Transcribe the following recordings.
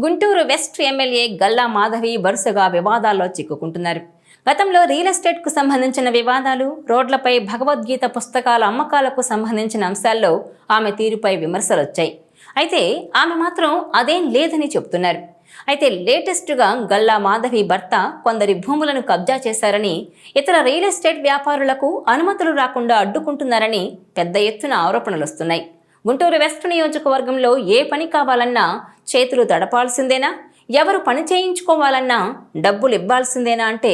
Guntur west MLA Galla Madhavi వరుసగా వివాదాల్లో చిక్కుకుంటున్నారు. గతంలో real estate కు సంబంధించిన వివాదాలు, రోడ్లపై భగవద్గీత పుస్తకాల అమ్మకాలకు సంబంధించిన అంశాల్లో ఆమె తీరుపై విమర్శలు వచ్చాయి. అయితే ఆమె మాత్రం అదేం లేదని చెబుతున్నారు. అయితే లేటెస్ట్గా గల్లా మాధవి భర్త కొందరి భూములను కబ్జా చేశారని, ఇతర రియల్ ఎస్టేట్ వ్యాపారులకు అనుమతులు రాకుండా అడ్డుకుంటున్నారని పెద్ద ఎత్తున ఆరోపణలు వస్తున్నాయి. గుంటూరు వెస్ట్ నియోజకవర్గంలో ఏ పని కావాలన్నా చేతులు తడపాల్సిందేనా, ఎవరు పని చేయించుకోవాలన్నా డబ్బులు ఇవ్వాల్సిందేనా అంటే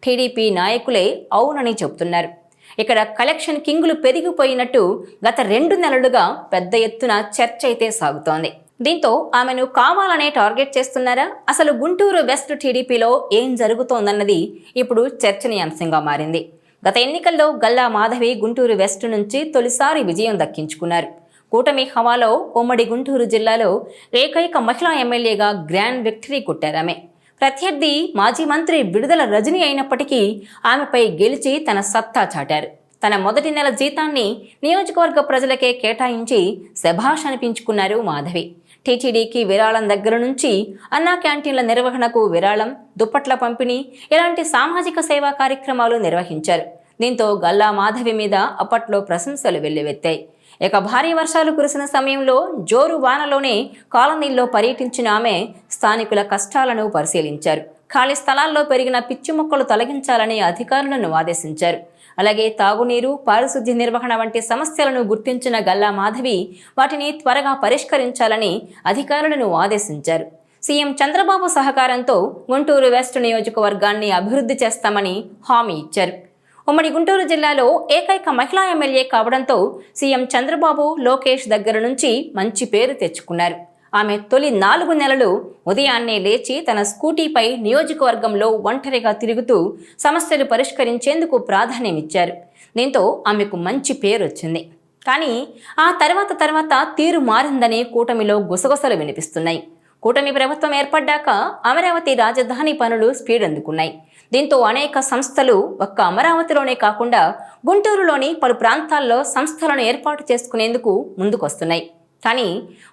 టీడీపీ నాయకులే అవునని చెబుతున్నారు. ఇక్కడ కలెక్షన్ కింగులు పెరిగిపోయినట్టు గత 2 నెలలుగా పెద్ద ఎత్తున చర్చ అయితే సాగుతోంది. దీంతో ఆమెను కావాలనే టార్గెట్ చేస్తున్నారా, అసలు గుంటూరు వెస్ట్ టీడీపీలో ఏం జరుగుతోందన్నది ఇప్పుడు చర్చనీయాంశంగా మారింది. గత ఎన్నికల్లో గల్లా మాధవి గుంటూరు వెస్ట్ నుంచి తొలిసారి విజయం దక్కించుకున్నారు. కూటమి హవాలో ఉమ్మడి గుంటూరు జిల్లాలో ఏకైక మహిళా ఎమ్మెల్యేగా గ్రాండ్ విక్టరీ కొట్టారామె. ప్రత్యర్థి మాజీ మంత్రి విడుదల రజని అయినప్పటికీ ఆమెపై గెలిచి తన సత్తా చాటారు. తన మొదటి నెల జీతాన్ని నియోజకవర్గ ప్రజలకే కేటాయించి శభాష్ అనిపించుకున్నారు మాధవి. టీటీడీకి విరాళం దగ్గర నుంచి అన్నా క్యాంటీన్ల నిర్వహణకు విరాళం, దుప్పట్ల పంపిణీ ఇలాంటి సామాజిక సేవా కార్యక్రమాలు నిర్వహించారు. దీంతో గల్లా మాధవి మీద అప్పట్లో ప్రశంసలు వెల్లువెత్తాయి. ఇక భారీ వర్షాలు కురిసిన సమయంలో జోరు వానలోనే కాలనీల్లో పర్యటించిన ఆమె స్థానికుల కష్టాలను పరిశీలించారు. ఖాళీ స్థలాల్లో పెరిగిన పిచ్చి మొక్కలు తొలగించాలని అధికారులను ఆదేశించారు. అలాగే తాగునీరు, పారిశుద్ధ్య నిర్వహణ వంటి సమస్యలను గుర్తించిన గల్లా మాధవి వాటిని త్వరగా పరిష్కరించాలని అధికారులను ఆదేశించారు. సీఎం చంద్రబాబు సహకారంతో గుంటూరు వెస్ట్ నియోజకవర్గాన్ని అభివృద్ధి చేస్తామని హామీ ఇచ్చారు. ఉమ్మడి గుంటూరు జిల్లాలో ఏకైక మహిళా ఎమ్మెల్యే కావడంతో సీఎం చంద్రబాబు, లోకేష్ దగ్గర నుంచి మంచి పేరు తెచ్చుకున్నారు. ఆమె తొలి 4 నెలలు ఉదయాన్నే లేచి తన స్కూటీపై నియోజకవర్గంలో ఒంటరిగా తిరుగుతూ సమస్యలు పరిష్కరించేందుకు ప్రాధాన్యమిచ్చారు. దీంతో ఆమెకు మంచి పేరు వచ్చింది. కానీ ఆ తర్వాత తీరు మారిందని కూటమిలో గుసగుసలు వినిపిస్తున్నాయి. కూటమి ప్రభుత్వం ఏర్పడ్డాక అమరావతి రాజధాని పనులు స్పీడ్ అందుకున్నాయి. దీంతో అనేక సంస్థలు ఒక్క అమరావతిలోనే కాకుండా గుంటూరులోని పలు ప్రాంతాల్లో సంస్థలను ఏర్పాటు చేసుకునేందుకు ముందుకొస్తున్నాయి. కానీ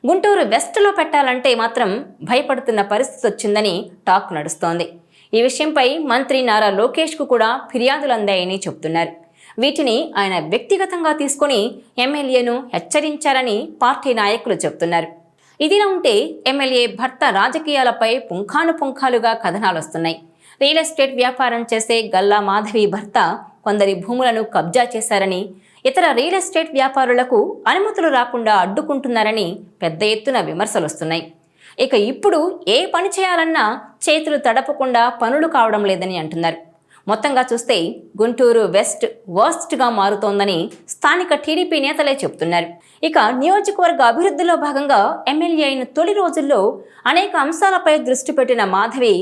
గుంటూరు వెస్ట్లో పెట్టాలంటే మాత్రం భయపడుతున్న పరిస్థితి వచ్చిందని టాక్ నడుస్తోంది. ఈ విషయంపై మంత్రి నారా లోకేష్కు కూడా ఫిర్యాదులు అందాయని చెబుతున్నారు. వీటిని ఆయన వ్యక్తిగతంగా తీసుకుని ఎమ్మెల్యేను హెచ్చరించారని పార్టీ నాయకులు చెబుతున్నారు. ఇదిలా ఉంటే ఎమ్మెల్యే భర్త రాజకీయాలపై పుంఖానుపుంఖాలుగా కథనాలు వస్తున్నాయి. రియల్ ఎస్టేట్ వ్యాపారం చేసే గల్లా మాధవి భర్త కొందరి భూములను కబ్జా చేశారని, ఇతర రియల్ ఎస్టేట్ వ్యాపారులకు అనుమతులు రాకుండా అడ్డుకుంటున్నారని పెద్ద ఎత్తున విమర్శలు వస్తున్నాయి. ఇక ఇప్పుడు ఏ పని చేయాలన్నా చేతులు తడపకుండా పనులు కావడం లేదని అంటున్నారు. మొత్తంగా చూస్తే గుంటూరు వెస్ట్ వర్స్ట్గా మారుతోందని స్థానిక టీడీపీ నేతలే చెబుతున్నారు. ఇక నియోజకవర్గ అభివృద్ధిలో భాగంగా ఎమ్మెల్యే అయిన తొలి రోజుల్లో అనేక అంశాలపై దృష్టి పెట్టిన మాధవి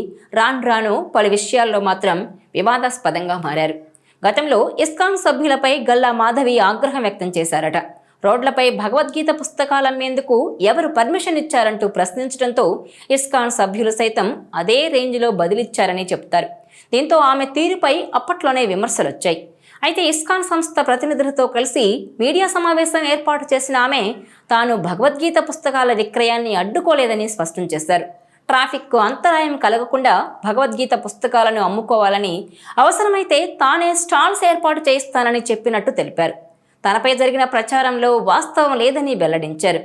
రాను పలు విషయాల్లో మాత్రం వివాదాస్పదంగా మారారు. గతంలో ఇస్కాన్ సభ్యులపై గల్లా మాధవి ఆగ్రహం వ్యక్తం చేశారట. రోడ్లపై భగవద్గీత పుస్తకాలు అమ్మేందుకు ఎవరు పర్మిషన్ ఇచ్చారంటూ ప్రశ్నించడంతో ఇస్కాన్ సభ్యులు సైతం అదే రేంజ్లో బదిలిచ్చారని చెప్తారు. దీంతో ఆమె తీరుపై అప్పట్లోనే విమర్శలు వచ్చాయి. అయితే ఇస్కాన్ సంస్థ ప్రతినిధులతో కలిసి మీడియా సమావేశం ఏర్పాటు చేసిన ఆమె తాను భగవద్గీత పుస్తకాల విక్రయాన్ని అడ్డుకోలేదని స్పష్టం చేశారు. ట్రాఫిక్కు అంతరాయం కలగకుండా భగవద్గీత పుస్తకాలను అమ్ముకోవాలని, అవసరమైతే తానే స్టాల్స్ ఏర్పాటు చేయిస్తానని చెప్పినట్టు తెలిపారు. తనపై జరిగిన ప్రచారంలో వాస్తవం లేదని వెల్లడించారు.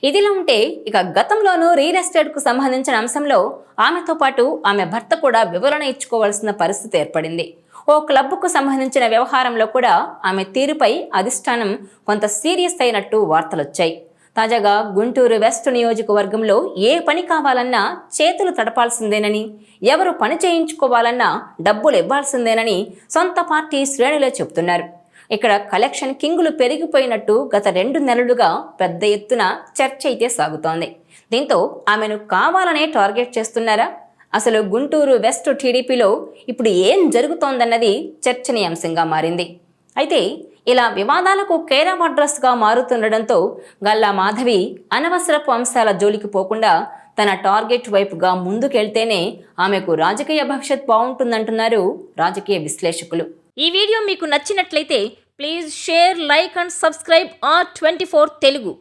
ఇదిలా ఉంటే ఇక గతంలోనూ రియల్ ఎస్టేట్కు సంబంధించిన అంశంలో ఆమెతో పాటు ఆమె భర్త కూడా వివరణ ఇచ్చుకోవాల్సిన పరిస్థితి ఏర్పడింది. ఓ క్లబ్కు సంబంధించిన వ్యవహారంలో కూడా ఆమె తీరుపై అధిష్టానం కొంత సీరియస్ అయినట్టు వార్తలొచ్చాయి. తాజాగా గుంటూరు వెస్ట్ నియోజకవర్గంలో ఏ పని కావాలన్నా చేతులు తడపాల్సిందేనని, ఎవరు పని చేయించుకోవాలన్నా డబ్బులు ఇవ్వాల్సిందేనని సొంత పార్టీ శ్రేణులే చెబుతున్నారు. ఇక్కడ కలెక్షన్ కింగులు పెరిగిపోయినట్టు గత 2 నెలలుగా పెద్ద ఎత్తున చర్చ అయితే సాగుతోంది. దీంతో ఆమెను కావాలనే టార్గెట్ చేస్తున్నారా, అసలు గుంటూరు వెస్ట్ టీడీపీలో ఇప్పుడు ఏం జరుగుతోందన్నది చర్చనీయాంశంగా మారింది. అయితే ఇలా వివాదాలకు కేరాఫ్ అడ్రస్గా మారుతుండడంతో గల్లా మాధవి అనవసరపు అంశాల జోలికి పోకుండా తన టార్గెట్ వైపుగా ముందుకెళ్తేనే ఆమెకు రాజకీయ భవిష్యత్ బాగుంటుందంటున్నారు రాజకీయ విశ్లేషకులు. ఈ వీడియో మీకు నచ్చినట్లయితే please share, like and subscribe R24 Telugu.